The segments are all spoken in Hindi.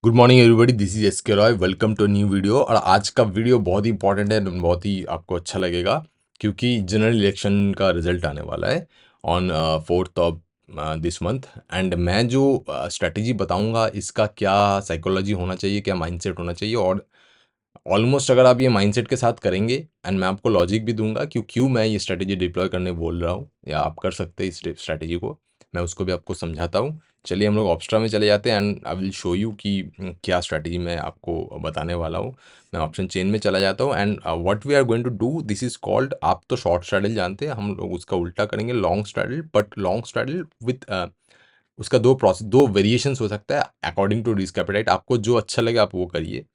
Good morning everybody, this is S K Roy. Welcome to new video. और आज का वीडियो बहुत ही इंपॉर्टेंट है, बहुत ही आपको अच्छा लगेगा क्योंकि जनरल इलेक्शन का रिजल्ट आने वाला है on 4th of this month. And मैं जो स्ट्रेटजी बताऊंगा इसका क्या साइकोलॉजी होना चाहिए, क्या माइंडसेट होना चाहिए, और ऑलमोस्ट अगर आप ये माइंडसेट के साथ करेंगे एंड मैं आपको लॉजिक भी दूंगा क्यों मैं ये स्ट्रेटजी डिप्लॉय करने बोल रहा हूँ या आप कर सकते हैं इस स्ट्रेटजी को, मैं उसको भी आपको समझाता हूँ। चलिए हम लोग ऑप्स्ट्रा में चले जाते हैं and I will show you कि क्या स्ट्रैटेजी मैं आपको बताने वाला हूँ। मैं ऑप्शन चेन में चला जाता हूँ and what we are going to do, this is called, आप तो शॉर्ट स्ट्रैडल जानते हैं, हम लोग उसका उल्टा करेंगे long straddle. But long straddle with उसका दो प्रोसेस, दो वेरिएशंस हो सकता है अकॉर्डिंग टू रिस्क एपेटाइट। आपको जो अच्छा लगे आप वो करिए।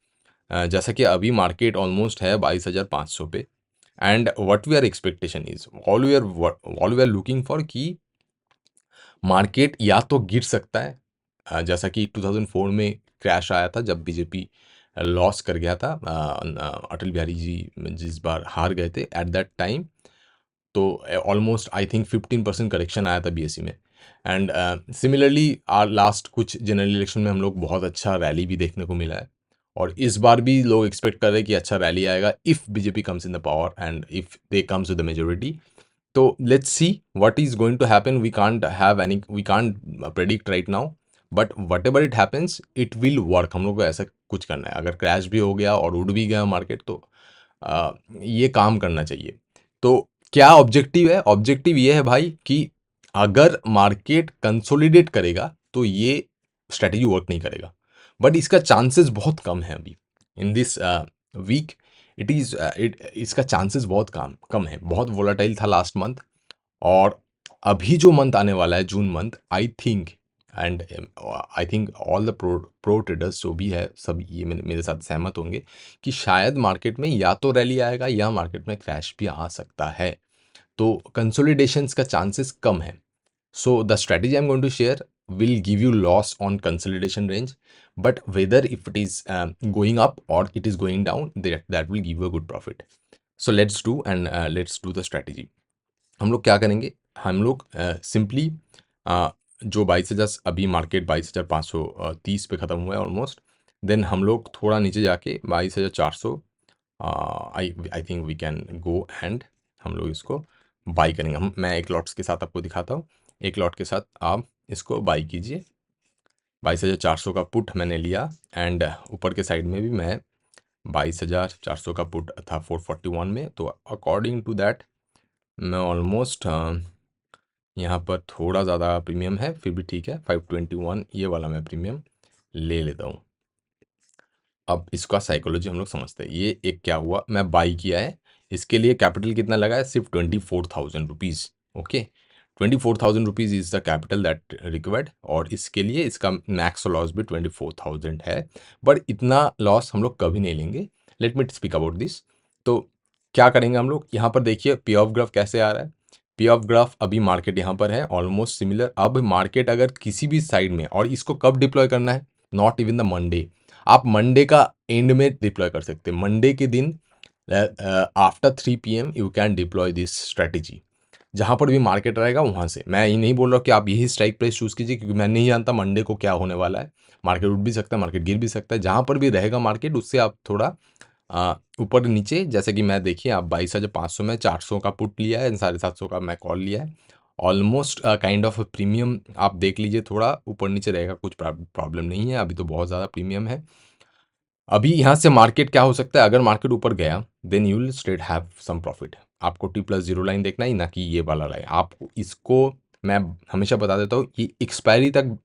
जैसा कि अभी मार्केट ऑलमोस्ट है 22,500 पे and what we are expectation is all we are looking for कि मार्केट या तो गिर सकता है, जैसा कि 2004 में क्रैश आया था जब बीजेपी लॉस कर गया था। अटल बिहारी जी जिस बार हार गए थे एट दैट टाइम, तो ऑलमोस्ट आई थिंक 15% करेक्शन आया था बीएसई में। एंड सिमिलरली आर लास्ट कुछ जनरल इलेक्शन में हम लोग बहुत अच्छा रैली भी देखने को मिला है और इस बार भी लोग एक्सपेक्ट कर रहे हैं कि अच्छा रैली आएगा if BJP comes in the power and if they comes with the majority. तो let's see what is going to happen. We can't predict right now, but whatever it happens it will work. हम लोग को ऐसा कुछ करना है, अगर क्रैश भी हो गया और उड़ भी गया मार्केट तो ये काम करना चाहिए। तो क्या ऑब्जेक्टिव है? ऑब्जेक्टिव ये है भाई कि अगर मार्केट कंसोलिडेट करेगा तो ये स्ट्रेटेजी वर्क नहीं करेगा, बट इसका चांसेस बहुत कम है अभी in this week. It is it इसका चांसेस बहुत कम कम है। बहुत वोलाटाइल था लास्ट मंथ, और अभी जो मंथ आने वाला है June month, I think and I think all the pro traders जो भी है सब ये मेरे साथ सहमत होंगे कि शायद मार्केट में या तो रैली आएगा या मार्केट में क्रैश भी आ सकता है। तो कंसोलिडेशंस का चांसेस कम है। So the strategy I'm going to share will give you loss on consolidation range, but whether if it is going up or it is going down, that will give you a good profit. So let's do the strategy. हम लोग क्या करेंगे? हम लोग सिंपली जो 22,000 अभी मार्केट 22,530 पे ख़त्म हुआ है ऑलमोस्ट, देन हम लोग थोड़ा नीचे जाके 22,400, I think we can go and हम लोग इसको बाई करेंगे। मैं एक लॉट्स के साथ आपको दिखाता हूँ। एक लॉट के साथ आप इसको बाई कीजिए। 22,400 का पुट मैंने लिया एंड ऊपर के साइड में भी मैं 22,400 का पुट था 441 में, तो अकॉर्डिंग टू दैट मैं ऑलमोस्ट यहाँ पर थोड़ा ज़्यादा प्रीमियम है, फिर भी ठीक है, 521 ये वाला मैं प्रीमियम ले लेता हूँ। अब इसका साइकोलॉजी हम लोग समझते हैं। ये एक क्या हुआ, मैं बाई किया है, इसके लिए कैपिटल कितना लगा है? सिर्फ 24,000 rupees. Okay, 24,000 rupees is the capital that required, और इसके लिए इसका मैक्स लॉस भी 24,000 है, बट इतना लॉस हम लोग कभी नहीं लेंगे। Let me speak about this. तो क्या करेंगे हम लोग? यहाँ पर देखिए पे ऑफ ग्राफ कैसे आ रहा है। पे ऑफ ग्राफ अभी मार्केट यहाँ पर है ऑलमोस्ट सिमिलर। अब मार्केट अगर किसी भी साइड में, और इसको कब डिप्लॉय करना है? नॉट इवन द मंडे, आप मंडे का एंड में डिप्लॉय कर सकते हैं। मंडे के दिन after 3 PM you can deploy this strategy. जहाँ पर भी मार्केट रहेगा वहाँ से, मैं ये नहीं बोल रहा कि आप यही स्ट्राइक प्राइस चूज़ कीजिए क्योंकि मैं नहीं जानता मंडे को क्या होने वाला है। मार्केट उठ भी सकता है, मार्केट गिर भी सकता है। जहाँ पर भी रहेगा मार्केट उससे आप थोड़ा ऊपर नीचे, जैसे कि मैं देखिए आप 22,500 में 400 का पुट लिया है, 750 का मैं कॉल लिया है। ऑलमोस्ट काइंड ऑफ प्रीमियम आप देख लीजिए, थोड़ा ऊपर नीचे रहेगा, कुछ प्रॉब्लम नहीं है, अभी तो बहुत ज़्यादा प्रीमियम है। अभी यहाँ से मार्केट क्या हो सकता है? अगर मार्केट ऊपर गया then you will straight have some profit. आपको T+0 लाइन देखना ही ना कि ये वाला लाइन। आपको इसको मैं हमेशा बता देता हूँ, ये एक्सपायरी तक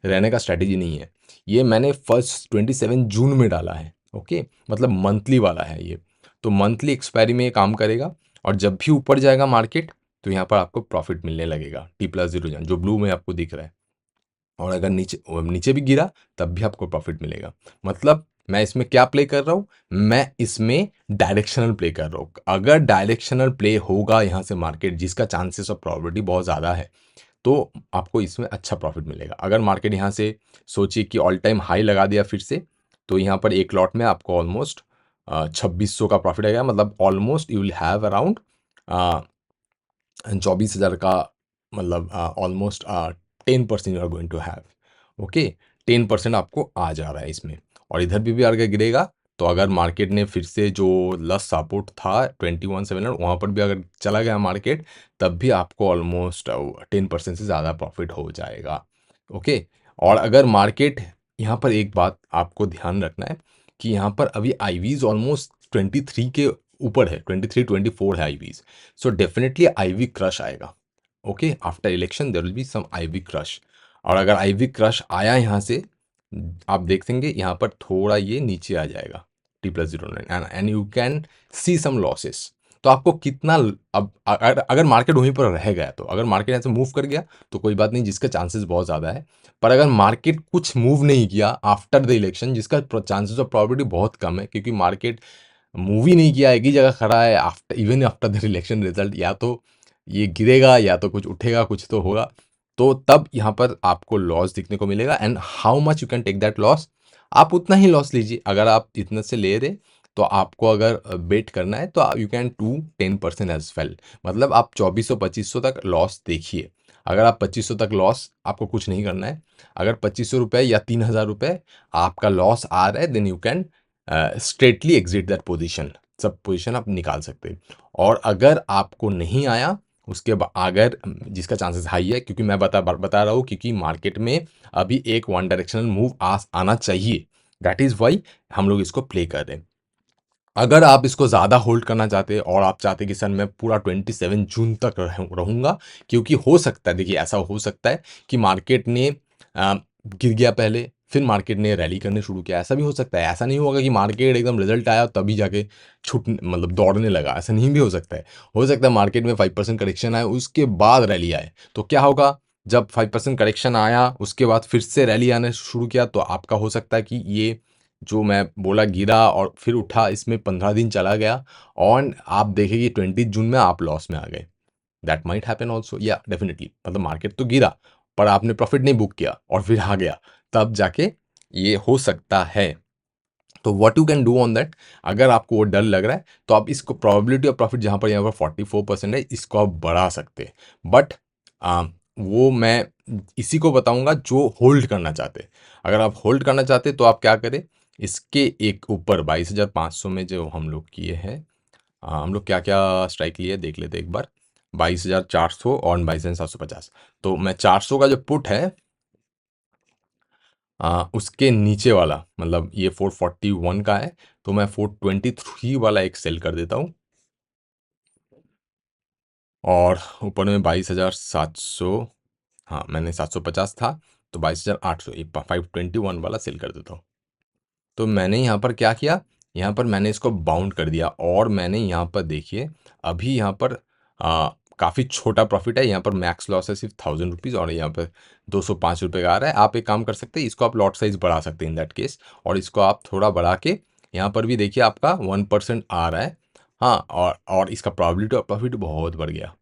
रहने का स्ट्रैटेजी नहीं है। ये मैंने फर्स्ट 27 जून में डाला है। ओके, मतलब मंथली वाला है ये, तो मंथली एक्सपायरी में ये काम करेगा, और जब भी ऊपर जाएगा मार्केट तो यहाँ पर आपको प्रॉफिट मिलने लगेगा। T+0 जो ब्लू में आपको दिख रहा है, और अगर नीचे नीचे भी गिरा तब भी आपको प्रॉफिट मिलेगा। मतलब मैं इसमें क्या प्ले कर रहा हूँ? मैं इसमें डायरेक्शनल प्ले कर रहा हूँ। अगर डायरेक्शनल प्ले होगा यहाँ से मार्केट, जिसका चांसेस ऑफ प्रोबेबिलिटी बहुत ज़्यादा है, तो आपको इसमें अच्छा प्रॉफिट मिलेगा। अगर मार्केट यहाँ से सोचिए कि ऑल टाइम हाई लगा दिया फिर से, तो यहाँ पर एक लॉट में आपको ऑलमोस्ट 2,600 का प्रॉफिट आएगा। मतलब almost you will have around 24,000 का, मतलब almost 10% you are going to have. Okay, 10% आपको आ जा रहा है इसमें। और इधर भी अगर गिरेगा तो अगर मार्केट ने फिर से जो लास्ट सपोर्ट था 21,700 वहाँ पर भी अगर चला गया मार्केट, तब भी आपको ऑलमोस्ट 10% से ज़्यादा प्रॉफिट हो जाएगा। ओके। और अगर मार्केट, यहाँ पर एक बात आपको ध्यान रखना है कि यहाँ पर अभी आईवीज ऑलमोस्ट 23 के ऊपर है, 23-24 है IVs. So definitely IV crush आएगा। Okay, after election there will be some IV crush. और अगर आईवी क्रश आया यहाँ से, आप देखेंगे यहाँ पर थोड़ा ये नीचे आ जाएगा T+09 and you can see some losses. तो आपको कितना, अब अगर मार्केट वहीं पर रह गया, तो अगर मार्केट ऐसे मूव कर गया तो कोई बात नहीं, जिसका चांसेस बहुत ज़्यादा है। पर अगर मार्केट कुछ मूव नहीं किया आफ्टर द इलेक्शन, जिसका चांसेस ऑफ प्रॉबिलिटी बहुत कम है, क्योंकि मार्केट मूव ही नहीं किया, एक ही जगह खड़ा है after, even after the election result, या तो ये गिरेगा या तो कुछ उठेगा, कुछ तो होगा। तो तब यहाँ पर आपको लॉस दिखने को मिलेगा। And how much you can take that loss, आप उतना ही लॉस लीजिए। अगर आप इतने से ले रहे, तो आपको अगर बेट करना है तो you can to 10% as well. मतलब आप 2400-2500 तक लॉस देखिए। अगर आप 2500 तक लॉस, आपको कुछ नहीं करना है। अगर 2500 रुपये या 3000 रुपये आपका लॉस आ रहा है, then you can straightly exit that position. सब पोजीशन आप निकाल सकते हैं। और अगर आपको नहीं आया, उसके बाद अगर जिसका चांसेस हाई है, क्योंकि मैं बता रहा हूँ, क्योंकि मार्केट में अभी एक वन डायरेक्शनल मूव आना चाहिए, दैट इज़ वाई हम लोग इसको प्ले कर रहे हैं। अगर आप इसको ज़्यादा होल्ड करना चाहते हैं और आप चाहते हैं कि सर मैं पूरा 27 जून तक रहूँगा, क्योंकि हो सकता है, देखिए ऐसा हो सकता है कि मार्केट ने गिर गया पहले, फिर मार्केट ने रैली करने शुरू किया, ऐसा भी हो सकता है। ऐसा नहीं होगा कि मार्केट एकदम रिजल्ट आया तभी जाके छूट, मतलब दौड़ने लगा, ऐसा नहीं भी हो सकता है। हो सकता है मार्केट में 5% करेक्शन आए, उसके बाद रैली आए। तो क्या होगा, जब 5% करेक्शन आया उसके बाद फिर से रैली आने शुरू किया, तो आपका हो सकता है कि ये जो मैं बोला गिरा और फिर उठा, इसमें 15 दिन चला गया और आप देखेंगे 20 जून में आप लॉस में आ गए। दैट माइट हैपन ऑल्सो, या डेफिनेटली, मतलब मार्केट तो गिरा पर आपने प्रॉफिट नहीं बुक किया और फिर आ गया, तब जाके ये हो सकता है। तो what you can do on that, अगर आपको वो डर लग रहा है तो आप इसको प्रोबेबिलिटी ऑफ प्रॉफिट जहाँ पर यहाँ पर 44% है, इसको आप बढ़ा सकते हैं। बट वो मैं इसी को बताऊंगा जो होल्ड करना चाहते। अगर आप होल्ड करना चाहते तो आप क्या करें, इसके एक ऊपर 22,500 में जो हम लोग किए हैं, हम लोग क्या क्या स्ट्राइक लिए देख लेते एक बार। 22,400 और 22,750। तो मैं 400 का जो पुट है, उसके नीचे वाला, मतलब ये 441 का है, तो मैं 423 वाला एक सेल कर देता हूँ। और ऊपर में 22,700, हाँ मैंने 750 था, तो 22,800, 521 वाला सेल कर देता हूँ। तो मैंने यहाँ पर क्या किया, यहाँ पर मैंने इसको बाउंड कर दिया। और मैंने यहाँ पर देखिए, अभी यहाँ पर काफ़ी छोटा प्रॉफिट है, यहाँ पर मैक्स लॉस है सिर्फ 1000 रुपीज़, और यहाँ पर 205 रुपये का आ रहा है। आप एक काम कर सकते हैं, इसको आप लॉट साइज बढ़ा सकते हैं इन दैट केस, और इसको आप थोड़ा बढ़ा के, यहाँ पर भी देखिए आपका 1% आ रहा है। हाँ, और इसका प्रॉबिलिटी ऑफ प्रॉफिट बहुत बढ़ गया।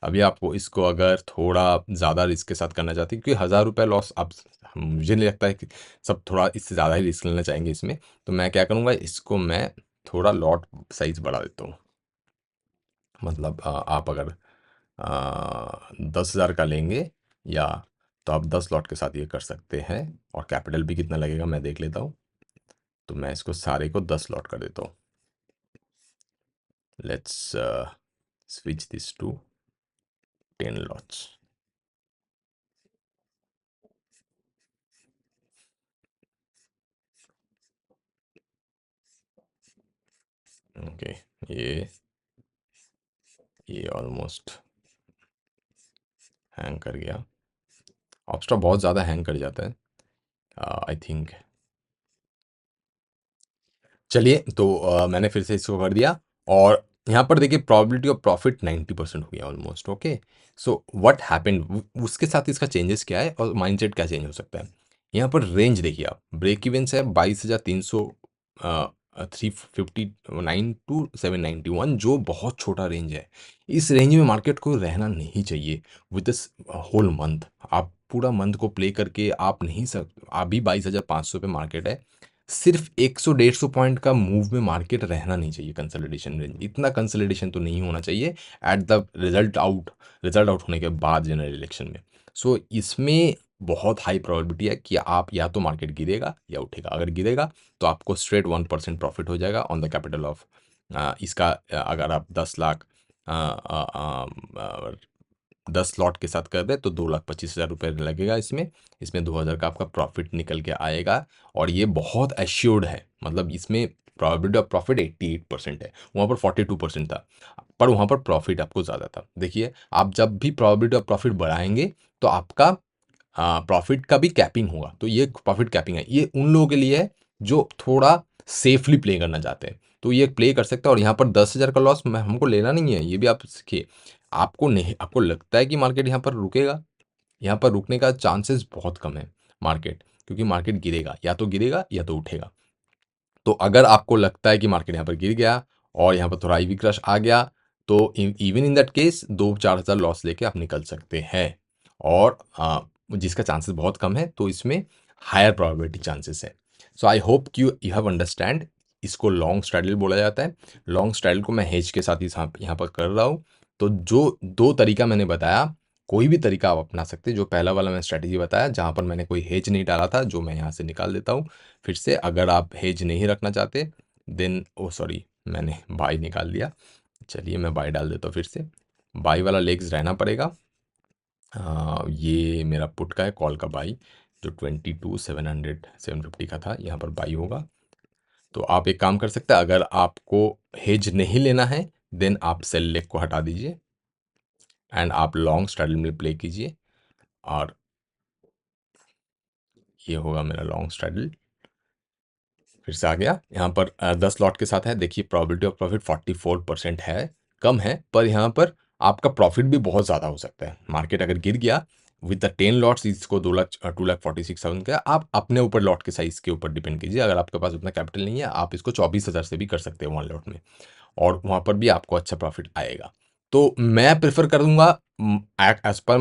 अभी आपको इसको अगर थोड़ा ज़्यादा रिस्क के साथ करना चाहते हैं, क्योंकि 1000 रुपये लॉस, आप, मुझे नहीं लगता है कि सब थोड़ा इससे ज़्यादा ही रिस्क लेना चाहेंगे इसमें। तो मैं क्या करूँगा, इसको मैं थोड़ा लॉट साइज़ बढ़ा देता हूँ। मतलब आप अगर 10,000 का लेंगे, या तो आप 10 लॉट के साथ ये कर सकते हैं। और कैपिटल भी कितना लगेगा मैं देख लेता हूँ। तो मैं इसको सारे को 10 लॉट कर देता हूँ। Let's switch this to 10 lots. Okay, ये ऑलमोस्ट हैंग कर गया। ऑप्स्ट्रा बहुत ज़्यादा हैंग कर जाता है, आई थिंक। चलिए, तो मैंने फिर से इसको कर दिया। और यहाँ पर देखिए प्रोबेबिलिटी ऑफ प्रॉफिट 90% हो गया almost. Okay, so what happened, उसके साथ इसका चेंजेस क्या है और माइंडसेट क्या चेंज हो सकता है। यहाँ पर रेंज देखिए आप, ब्रेक इवन है 22,300, 359 to 791, जो बहुत छोटा रेंज है। इस रेंज में मार्केट को रहना नहीं चाहिए विद दिस होल मंथ। आप पूरा मंथ को प्ले करके आप नहीं सक, अभी 22,500 पे मार्केट है, सिर्फ 100-150 पॉइंट का मूव में मार्केट रहना नहीं चाहिए। कंसोलिडेशन रेंज, इतना कंसोलिडेशन तो नहीं होना चाहिए एट द रिजल्ट आउट होने के बाद जनरल इलेक्शन में। सो इसमें बहुत हाई प्रोबेबिलिटी है कि आप या तो मार्केट गिरेगा या उठेगा। अगर गिरेगा तो आपको स्ट्रेट 1% प्रॉफिट हो जाएगा ऑन द कैपिटल ऑफ इसका। अगर आप 10 लाख 10 लॉट के साथ कर रहे हैं तो 2,25,000 रुपये लगेगा इसमें। इसमें 2,000 का आपका प्रॉफिट निकल के आएगा और ये बहुत एश्योर्ड है। मतलब इसमें प्रोबेबिलिटी ऑफ प्रॉफिट 88% है, वहाँ पर 42% था, पर वहाँ पर प्रॉफिट आपको ज़्यादा था। देखिए, आप जब भी प्रोबेबिलिटी ऑफ प्रॉफिट बढ़ाएंगे तो आपका प्रॉफिट का भी कैपिंग होगा। तो ये प्रॉफिट कैपिंग है, ये उन लोगों के लिए है जो थोड़ा सेफली प्ले करना चाहते हैं, तो ये प्ले कर सकते हैं। और यहाँ पर 10,000 का लॉस मैं हमको लेना नहीं है, ये भी आप सीखिए। आपको नहीं, आपको लगता है कि मार्केट यहाँ पर रुकेगा, यहाँ पर रुकने का चांसेस बहुत कम है मार्केट, क्योंकि मार्केट गिरेगा, या तो गिरेगा या तो उठेगा। तो अगर आपको लगता है कि मार्केट यहाँ पर गिर गया और यहाँ पर थोड़ा ईवी क्रश आ गया, तो इवन इन दैट केस 2-4 हज़ार लॉस लेके आप निकल सकते हैं। और जिसका चांसेस बहुत कम है, तो इसमें हायर प्रोबेबिलिटी चांसेस है। सो आई होप कि यू हैव अंडरस्टैंड। इसको लॉन्ग स्ट्रैडल बोला जाता है। लॉन्ग स्ट्रैडल को मैं हेज के साथ ही यहाँ पर कर रहा हूँ। तो जो 2 तरीका मैंने बताया, कोई भी तरीका आप अपना सकते हैं। जो पहला वाला मैं स्ट्रैटेजी बताया, जहाँ पर मैंने कोई हेज नहीं डाला था, जो मैं यहाँ से निकाल देता हूँ फिर से। अगर आप हेज नहीं रखना चाहते, देन सॉरी, मैंने बाई निकाल दिया। चलिए मैं बाई डाल देता हूँ फिर से। बाई वाला लेग्स रहना पड़ेगा। ये मेरा पुट का है, कॉल का बाई, जो 22,750 का था, यहाँ पर बाई होगा। तो आप एक काम कर सकते हैं, अगर आपको हेज नहीं लेना है, देन आप सेल लेग को हटा दीजिए एंड आप लॉन्ग स्ट्रैडल में प्ले कीजिए। और ये होगा मेरा लॉन्ग स्ट्रैडल। फिर से आ गया, यहाँ पर 10 लॉट के साथ है। देखिए, प्रोबेबिलिटी ऑफ प्रॉफिट 44% है, कम है, पर यहाँ पर आपका प्रॉफिट भी बहुत ज़्यादा हो सकता है। मार्केट अगर गिर गया विद द 10 लॉट्स, इसको 2,46,000 का, आप अपने ऊपर लॉट के साइज़ के ऊपर डिपेंड कीजिए। अगर आपके पास उतना कैपिटल नहीं है, आप इसको 24,000 से भी कर सकते हैं 1 लॉट में, और वहाँ पर भी आपको अच्छा प्रॉफिट आएगा। तो मैं प्रेफर करूँगा, एज पर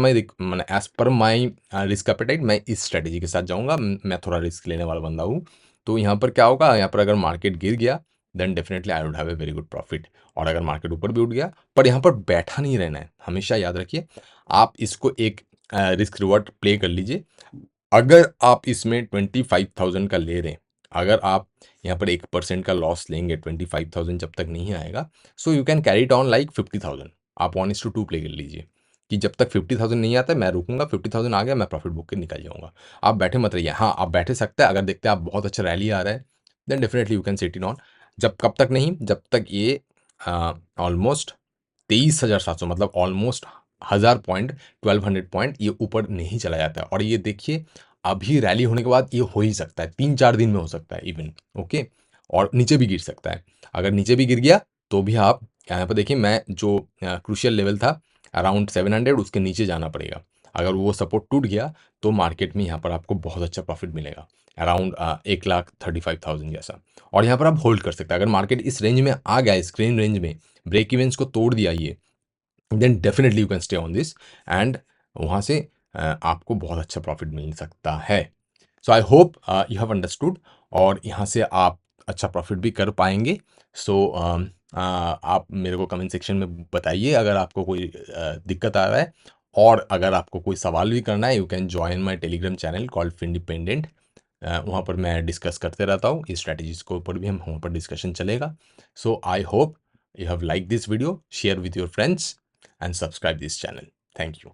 माई रिस्क एपेटाइट, मैं इस स्ट्रेटेजी के साथ जाऊँगा। मैं थोड़ा रिस्क लेने वाला बंदा हूँ। तो यहाँ पर क्या होगा, यहाँ पर अगर मार्केट गिर गया, then definitely I would have a very good profit. और अगर मार्केट ऊपर भी उठ गया, पर यहाँ पर बैठा नहीं रहना है। हमेशा याद रखिए, आप इसको एक रिस्क रिवॉर्ड प्ले कर लीजिए। अगर आप इसमें 25,000 का ले रहे हैं, अगर आप यहाँ पर 1% का लॉस लेंगे, 25,000 जब तक नहीं आएगा, so you can carry it on like 50,000। आप 1:2 प्ले कर लीजिए कि जब तक 50,000 नहीं आता मैं रुकूंगा, 50,000 आ गया मैं प्रॉफिट बुक के निकल जाऊंगा। आप बैठे मत रहिए। हाँ, आप बैठे सकते हैं, अगर देखते हैं आप बहुत अच्छा रैली आ रहा है, then definitely you can set in on. जब कब तक नहीं, जब तक ये ऑलमोस्ट 23,700, मतलब ऑलमोस्ट 1,000 पॉइंट, 1,200 पॉइंट ये ऊपर नहीं चला जाता है। और ये देखिए, अभी रैली होने के बाद ये हो ही सकता है, 3-4 दिन में हो सकता है इवन, ओके। और नीचे भी गिर सकता है। अगर नीचे भी गिर गया तो भी आप यहाँ पर देखिए, मैं जो क्रूशियल लेवल था अराउंड 700, उसके नीचे जाना पड़ेगा। अगर वो सपोर्ट टूट गया तो मार्केट में यहाँ पर आपको बहुत अच्छा प्रॉफिट मिलेगा, अराउंड 1,35,000 जैसा। और यहाँ पर आप होल्ड कर सकते हैं। अगर मार्केट इस रेंज में आ गया, स्क्रीन रेंज में ब्रेक इवेंट्स को तोड़ दिया ये, then definitely you can stay on this end वहाँ से आपको बहुत अच्छा प्रॉफिट मिल सकता है। So I hope you have understood, और यहाँ से आप अच्छा प्रॉफिट भी कर पाएंगे। सो आप मेरे को कमेंट सेक्शन में बताइए अगर आपको कोई दिक्कत आ रहा है, और अगर आपको कोई सवाल भी करना है, you can join my Telegram channel called Findependent. वहाँ पर मैं डिस्कस करते रहता हूँ, इस स्ट्रैटेजीज के ऊपर भी हम वहाँ पर डिस्कशन चलेगा। So I hope you have liked this video, share with your friends and subscribe this channel. Thank you.